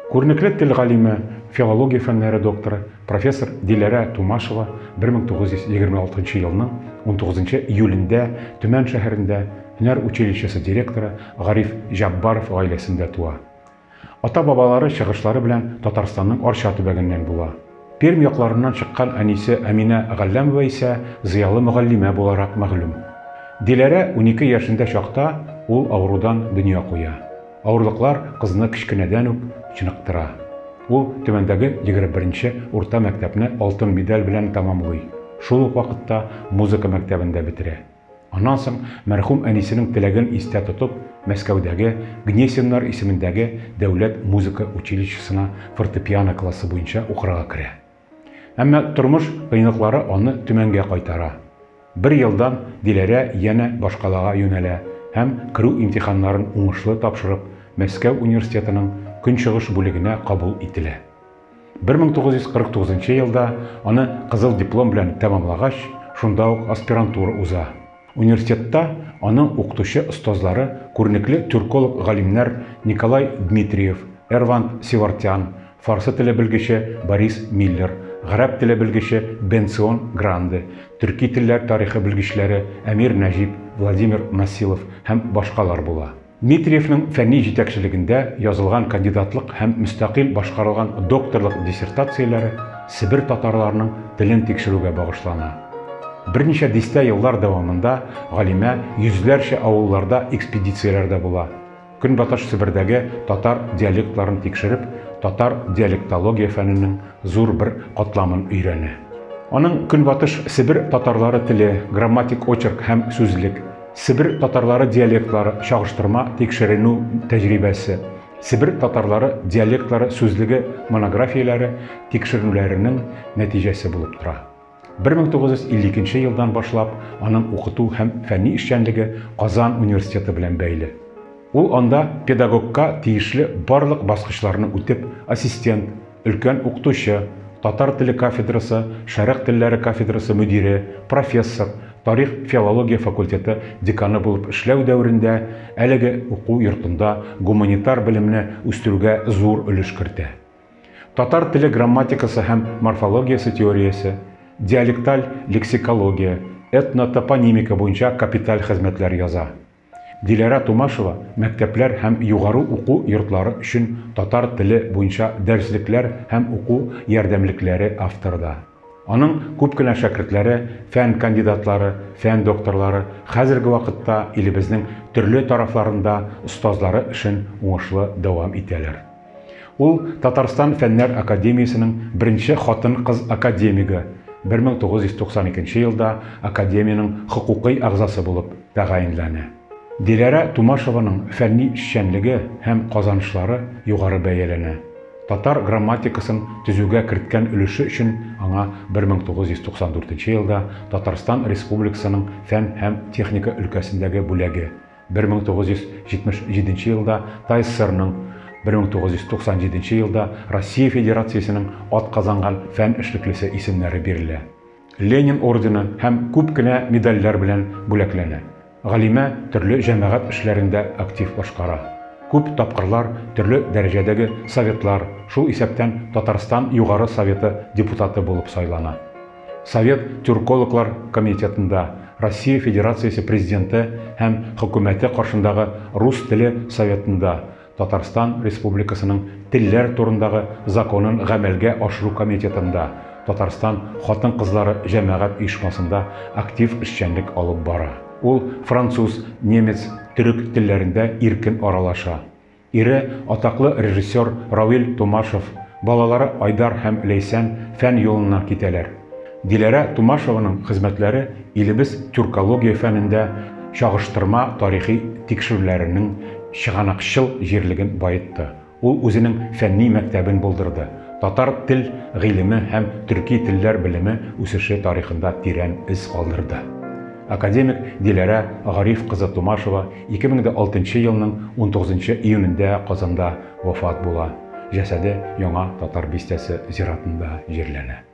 Күренекле тел галиме, филология фәннәре докторы профессор Диләрә Тумашева 1926 елның 19 июлендә Төмән шәһәрендә һөнәр училищесы директоры Гариф Җаббаров гаиләсендә туа. Ата-бабалары чыгышлары белән Татарстанның Арча төбәгеннән була. Пермь якларыннан чыккан әнисе Әминә Галләмова исә зыялы мөгаллимә буларак мәгълүм. Диләрә 12 яшендә чакта ул авырудан дөнья куя. Авырлыклар кызны кичкенәдән үк чыныктыра. Ул Төмәндәге 21-нче урта мәктәпне алтын медаль белән тәмамлый. Шул ук вакытта музыка мәктәбендә бетерә. Аннан соң мәрхүм әнисенең теләген истә тотып, Мәскәүдәге Гнесиннар исемендәге дәүләт музыка училищесына фортепиано классы буенча укырга керә. Әмма тормыш кыйнлыклары аны Төмәнгә кайтара. Бер елдан Диләрә янә башкалага юнәлә һәм керү имтиханнарын уңышлы тапшырып, Мәскәү университетының көнчыгыш бүлегенә кабул ителә. 1949 елда аны кызыл диплом белән тәмамлагач, шунда ук аспирантура уза. Университетта аның укытучы остазлары күренекле түрколог галимнәр Николай Дмитриев, Эрвант Севартян, фарсы теле белгече Борис Миллер, гарәп теле белгече Бенцион Гранде, төрки телләр тарихы белгечләре Әмир Нәҗип, Владимир Насилов һәм башкалар була. Дмитриевның фәнни җитәкчелегендә язылган кандидатлык һәм мөстәкыйль башкарылган докторлык диссертацияләре Себер татарларының телен тикшерүгә багышлана. Берничә дистә еллар дәвамында галимә йөзләрчә авылларда экспедицияләрдә була. Көнбатыш Себердәге татар диалектларын тикшереп, татар диалектология фәненең зур бер катламын өйрәнә. Аның Көнбатыш Себер татарлары теле, грамматик очерк һәм сүзлек, Себер татарлары диалектлары чагыштырма тикшеренү тәҗрибәсе, Себер татарлары диалектлары сүзлеге монографияләре тикшерүләренең нәтиҗәсе булып тора. 1952 елдан башлап аның укыту һәм фәнни эшчәнлеге Казан университеты белән бәйле. Ул анда педагогка тиешле барлык баскычларны үтеп, ассистент, өлкән укытучы, татар теле кафедрасы, шәрык телләре кафедрасы мөдире, профессор, тарих филология факультеты деканы булып эшләү дәврендә әлеге уку йортында гуманитар белемне үстерүгә зур өлеш кертә. Татар теле грамматикасы һәм морфологиясе теориясе, диалекталь лексикология, этнотопонимика буенча капиталь хезмәтләр яза. Диләрә Тумашева мәктәпләр һәм югары уку йортлары өчен татар теле буенча дәреслекләр һәм уку ярдәмлекләре авторда. Аның күп кенә шәкертләре, фән кандидатлары, фән докторлары хәзерге вакытта илебезнең төрле тарафларында остазлары эшен уңышлы дәвам итәләр. Ул Татарстан фәннәр академиясенең беренче хатын-кыз академигы, 1992 елда академияның хокукый агзасы булып тәгаенләнә. Диләрә Тумашеваның фәнни эшчәнлеге һәм казанышлары югары бәяләнә. Татар грамматикасын төзүгә керткән өлеше өчен аңа 1994 елда Татарстан Республикасының фән һәм техника өлкәсендәге бүләге, 1977 елда ТССРның, 1997 елда Россия Федерациясының атказанган фән эшлеклесе исемнәре бирелә. Ленин ордены һәм күп кенә медальләр белән бүләкләнә. Галимә төрле җәмәгать эшләрендә актив башкара. Күп тапкырлар төрле дәрәҗәдәге советлар, шул исәптән Татарстан Югары Советы депутаты булып сайлана. Совет Тюркологлар комитетында, Россия Федерациясе президенты һәм хөкүмәте каршындагы Рус теле советында, Татарстан Республикасының телләр турындагы законын гамәлгә ашыру комитетында, Татарстан хатын-кызлары җәмәгать оешмасында актив эшчәнлек алып бара. Ул француз, немец, төрек телләрендә иркен аралаша. Ире атаклы режиссер Равил Тумашев, балалары Айдар һәм Ләйсән фән юлына китәләр. Диләрә Тумашеваның хезмәтләре илебез тюркология фәнендә чагыштырма тарихи тикшерүләренең чыганакчыл җирлеген байытты. Ул үзенең фәнни мәктәбен булдырды. Татар тел гыйлеме һәм төрки телләр белеме үсеше тарихында тирән из калдырды. Академик Диләрә Гариф кызы Тумашева 2006 елның 19 июнендә Казанда вафат була. Җәсәде Яңа Татар бистәсе зиратында җирләнә.